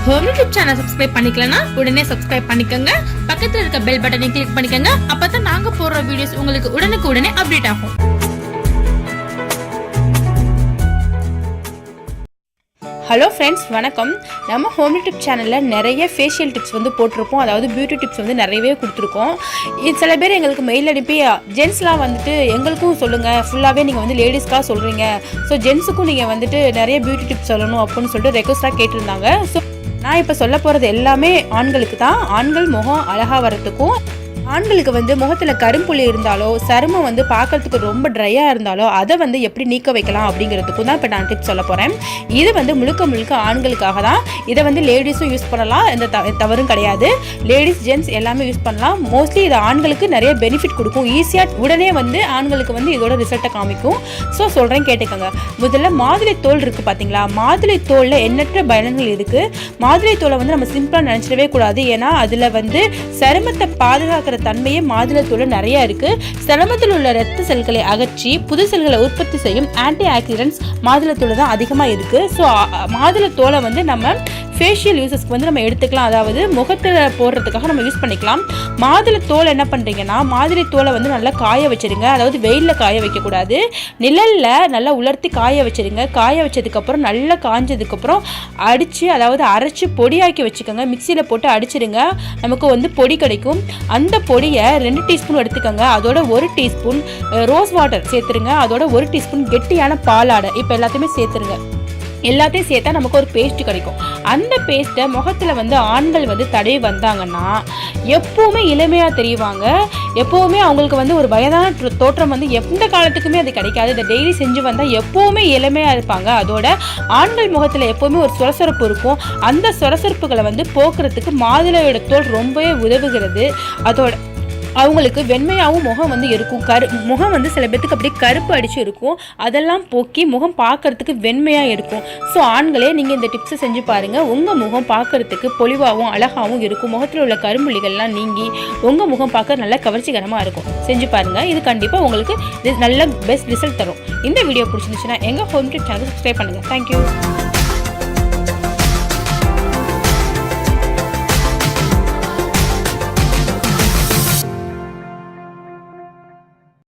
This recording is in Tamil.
ஹோம் யூடியூப் சேனல் சப்ஸ்கிரைப் பண்ணிக்கலனா உடனே சப்ஸ்கிரைப் பண்ணிக்கோங்க. பக்கத்துல இருக்க பெல் பட்டனை கிளிக் பண்ணிக்கோங்க. அப்பதான் நாங்க போடுற வீடியோஸ் உங்களுக்கு உடனே அப்டேட் ஆகும். ஹலோ ஃப்ரெண்ட்ஸ், வணக்கம். நம்ம ஹோம் யூடியூப் சேனலில் நிறைய ஃபேஷியல் டிப்ஸ் போட்டிருப்போம். அதாவது பியூட்டி டிப்ஸ் நிறையவே கொடுத்துருக்கோம். சில பேர் எங்களுக்கு மெயில் அனுப்பி ஜென்ஸ்லாம் எங்களுக்கும் சொல்லுங்கள், ஃபுல்லாகவே நீங்கள் லேடிஸ்க்காக சொல்கிறீங்க, ஸோ ஜென்ஸுக்கும் நீங்கள் நிறைய பியூட்டி டிப்ஸ் சொல்லணும் அப்படின்னு சொல்லிட்டு ரெக்வஸ்ட்டாக கேட்டிருந்தாங்க. ஸோ நான் இப்போ சொல்ல போகிறது எல்லாமே ஆண்களுக்கு தான். ஆண்கள் முகம் அழகாக வரத்துக்கும், ஆண்களுக்கு முகத்தில் கரும்புள்ளி இருந்தாலோ, சருமம் பார்க்கறதுக்கு ரொம்ப ட்ரையாக இருந்தாலோ அதை எப்படி நீக்க வைக்கலாம் அப்படிங்கிறதுக்கும் தான் இப்போ நான் டிப்ஸ் சொல்ல போகிறேன். இது முழுக்க ஆண்களுக்காக தான். இதை லேடிஸும் யூஸ் பண்ணலாம், எந்த தவறும் கிடையாது. லேடிஸ் ஜென்ட்ஸ் எல்லாமே யூஸ் பண்ணலாம். மோஸ்ட்லி இது ஆண்களுக்கு நிறைய பெனிஃபிட் கொடுக்கும். ஈஸியாக உடனே ஆண்களுக்கு இதோட ரிசல்ட்டை காமிக்கும். ஸோ சொல்கிறேன், கேட்டுக்கோங்க. முதல்ல மாதுளை தோல் இருக்குது பார்த்தீங்களா? மாதுளை தோலில் எண்ணற்ற பயன்கள் இருக்குது. மாதுளை தோலை நம்ம சிம்பிளாக நினச்சிடவே கூடாது. ஏன்னா அதில் சருமத்தை பாதுகாக்கிற தன்மையே மாதுளை தோல் நிறைய இருக்கு. சருமத்தில் உள்ள இரத்த செல்களை அகற்றி புது செல்களை உற்பத்தி செய்யும் ஆன்டி ஆக்சிடென்ட்ஸ் மாதுளை தோல் தான் அதிகமாக இருக்கு. ஸோ மாதுளை தோலை நம்ம ஃபேஷியல் யூசஸ்க்கு நம்ம எடுத்துக்கலாம். அதாவது முகத்தில் போடுறதுக்காக நம்ம யூஸ் பண்ணிக்கலாம். மாதுளை தோல் என்ன பண்ணுறீங்கன்னா, மாதுளை தோலை நல்லா காய வச்சிருங்க. அதாவது வெயிலில் காய வைக்கக்கூடாது, நிழலில் நல்லா உலர்த்தி காய வச்சிருங்க. காய வச்சதுக்கப்புறம் நல்லா காஞ்சதுக்கப்புறம் அடித்து, அதாவது அரைச்சி பொடியாக்கி வச்சுக்கோங்க. மிக்சியில் போட்டு அடிச்சிடுங்க. நமக்கு பொடி கிடைக்கும். அந்த பொடியை 2 டீஸ்பூன் எடுத்துக்கோங்க. அதோட 1 டீஸ்பூன் ரோஸ் வாட்டர் சேர்த்துருங்க. அதோட 1 டீஸ்பூன் கெட்டியான பாலாடை இப்போ எல்லாத்தையுமே சேர்த்துருங்க. எல்லாத்தையும் சேர்த்தா நமக்கு ஒரு பேஸ்ட் கிடைக்கும். அந்த பேஸ்ட்டை முகத்தில் ஆண்கள் தடவி வந்தாங்கன்னா எப்போவுமே இளமையாக தெரியுவாங்க. எப்போவுமே அவங்களுக்கு ஒரு வயதான தோற்றம் எந்த காலத்துக்குமே அது கிடைக்காது. இதை டெய்லி செஞ்சு வந்தால் எப்போவுமே இளமையாக இருப்பாங்க. அதோட ஆண்கள் முகத்தில் எப்போவுமே ஒரு சுரசுரப்பு இருக்கும். அந்த சுரசுரப்புகளை போக்குறதுக்கு மாதுளையோட தோல் ரொம்பவே உதவுகிறது. அதோட அவங்களுக்கு வெண்மையாகவும் முகம் இருக்கும். முகம் சில பேர்த்துக்கு அப்படியே கருப்பு அடிச்சு இருக்கும். அதெல்லாம் போக்கி முகம் பார்க்கறதுக்கு வெண்மையாக இருக்கும். ஸோ ஆண்களே நீங்கள் இந்த டிப்ஸை செஞ்சு பாருங்கள். உங்கள் முகம் பார்க்கறதுக்கு பொலிவாகவும் அழகாகவும் இருக்கும். முகத்தில் உள்ள கரும்புள்ளிகள்லாம் நீங்கி உங்கள் முகம் பார்க்க நல்லா கவர்ச்சிகரமாக இருக்கும். செஞ்சு பாருங்கள். இது கண்டிப்பாக உங்களுக்கு நல்ல பெஸ்ட் ரிசல்ட் தரும். இந்த வீடியோ பிடிச்சிருந்துச்சுன்னா எங்கள் ஹோம் யூடியூப் சேனல் சப்ஸ்கிரைப் பண்ணுங்கள். தேங்க்யூ.